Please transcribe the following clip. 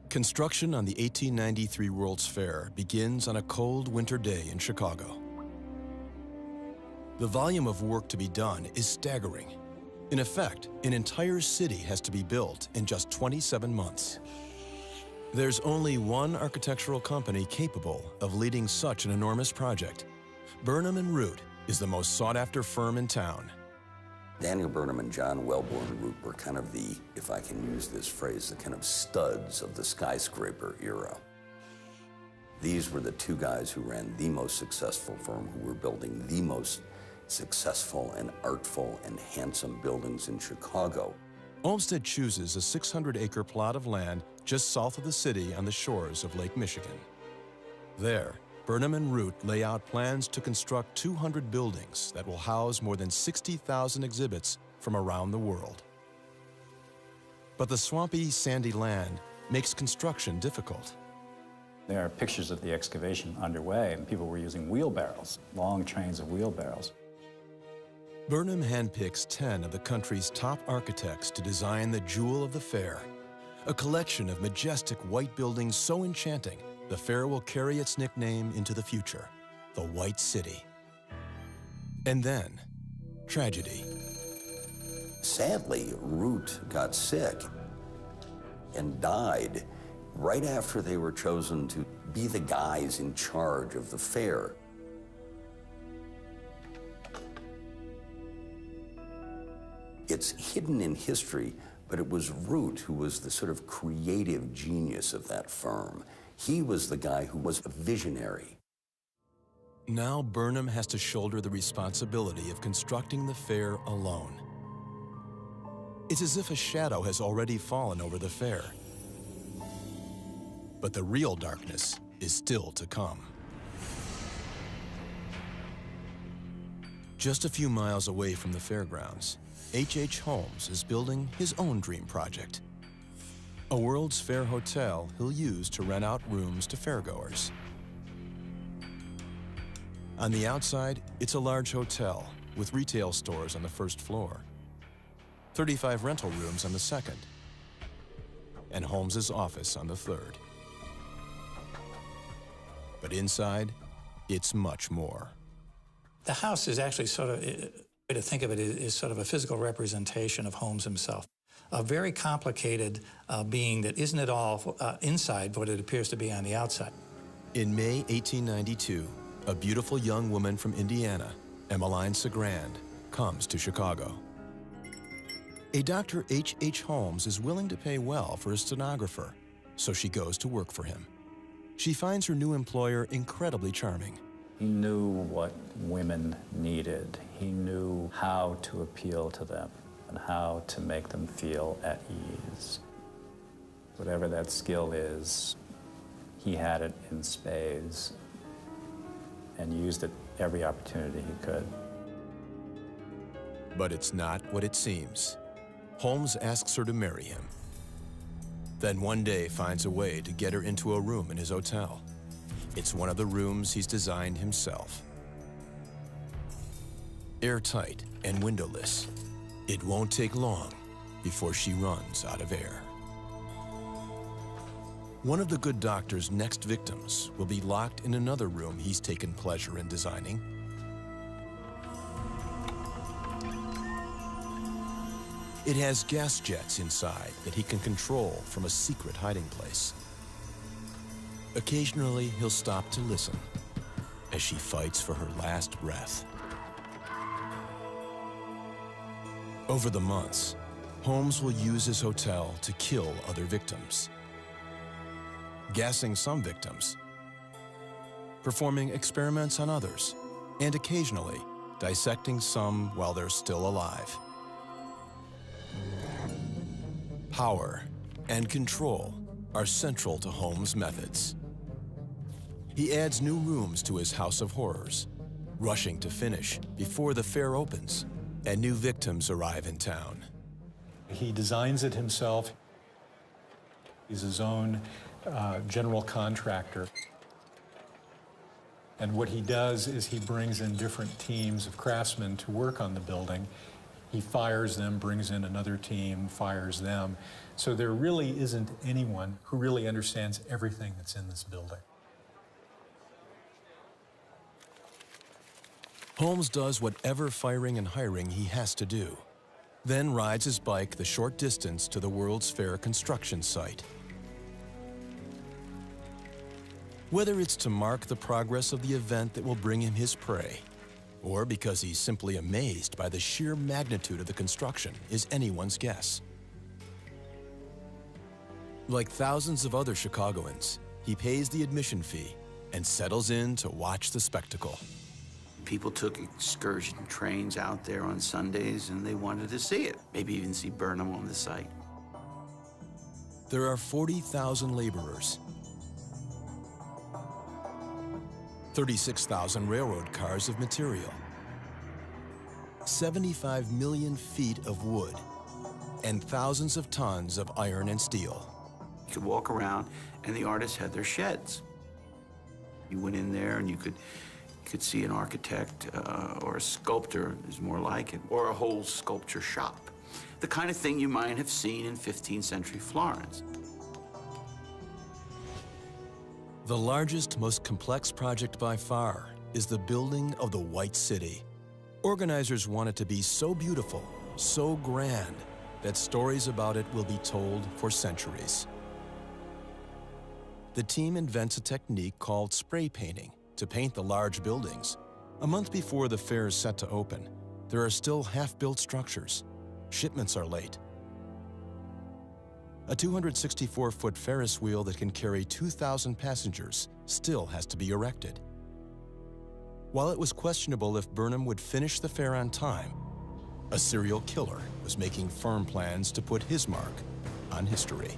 Construction on the 1893 World's Fair begins on a cold winter day in Chicago. The volume of work to be done is staggering. In effect, an entire city has to be built in just 27 months. There's only one architectural company capable of leading such an enormous project. Burnham and Root is the most sought-after firm in town. Daniel Burnham and John Wellborn Root were kind of the, if I can use this phrase, the kind of studs of the skyscraper era. These were the two guys who ran the most successful firm, who were building the most successful and artful and handsome buildings in Chicago. Olmsted chooses a 600-acre plot of land just south of the city on the shores of Lake Michigan. There, Burnham and Root lay out plans to construct 200 buildings that will house more than 60,000 exhibits from around the world. But the swampy, sandy land makes construction difficult. There are pictures of the excavation underway, and people were using wheelbarrows, long trains of wheelbarrows. Burnham handpicks 10 of the country's top architects to design the jewel of the fair, a collection of majestic white buildings so enchanting the fair will carry its nickname into the future, the White City. And then, tragedy. Sadly, Root got sick and died right after they were chosen to be the guys in charge of the fair. It's hidden in history, but it was Root who was the sort of creative genius of that firm. He was the guy who was a visionary. Now Burnham has to shoulder the responsibility of constructing the fair alone. It's as if a shadow has already fallen over the fair. But the real darkness is still to come. Just a few miles away from the fairgrounds, H.H. Holmes is building his own dream project. A World's Fair hotel he'll use to rent out rooms to fairgoers. On the outside, it's a large hotel with retail stores on the first floor, 35 rental rooms on the second, and Holmes's office on the third. But inside, it's much more. The house is actually sort of, a way to think of it is sort of a physical representation of Holmes himself. A very complicated being that isn't at all inside what it appears to be on the outside. In May 1892, a beautiful young woman from Indiana, Emmeline Sagrand, comes to Chicago. A Dr. H.H. Holmes is willing to pay well for a stenographer, so she goes to work for him. She finds her new employer incredibly charming. He knew what women needed. He knew how to appeal to them and how to make them feel at ease. Whatever that skill is, he had it in spades and used it every opportunity he could. But it's not what it seems. Holmes asks her to marry him. Then one day finds a way to get her into a room in his hotel. It's one of the rooms he's designed himself. Airtight and windowless, it won't take long before she runs out of air. One of the good doctor's next victims will be locked in another room he's taken pleasure in designing. It has gas jets inside that he can control from a secret hiding place. Occasionally, he'll stop to listen as she fights for her last breath. Over the months, Holmes will use his hotel to kill other victims, gassing some victims, performing experiments on others, and occasionally dissecting some while they're still alive. Power and control are central to Holmes' methods. He adds new rooms to his House of Horrors, rushing to finish before the fair opens and new victims arrive in town. He designs it himself. He's his own general contractor. And what he does is he brings in different teams of craftsmen to work on the building, He fires them, brings in another team, fires them. So there really isn't anyone who really understands everything that's in this building. Holmes does whatever firing and hiring he has to do, then rides his bike the short distance to the World's Fair construction site. Whether it's to mark the progress of the event that will bring him his prey, or because he's simply amazed by the sheer magnitude of the construction, is anyone's guess. Like thousands of other Chicagoans, he pays the admission fee and settles in to watch the spectacle. People took excursion trains out there on Sundays, and they wanted to see it, maybe even see Burnham on the site. There are 40,000 laborers, 36,000 railroad cars of material, 75 million feet of wood, and thousands of tons of iron and steel. You could walk around, and the artists had their sheds. You went in there, and you could see an architect or a sculptor, is more like it, or a whole sculpture shop. The kind of thing you might have seen in 15th century Florence. The largest, most complex project by far is the building of the White City. Organizers want it to be so beautiful, so grand, that stories about it will be told for centuries. The team invents a technique called spray painting to paint the large buildings. A month before the fair is set to open, there are still half-built structures. Shipments are late. A 264-foot Ferris wheel that can carry 2,000 passengers still has to be erected. While it was questionable if Burnham would finish the fair on time, a serial killer was making firm plans to put his mark on history.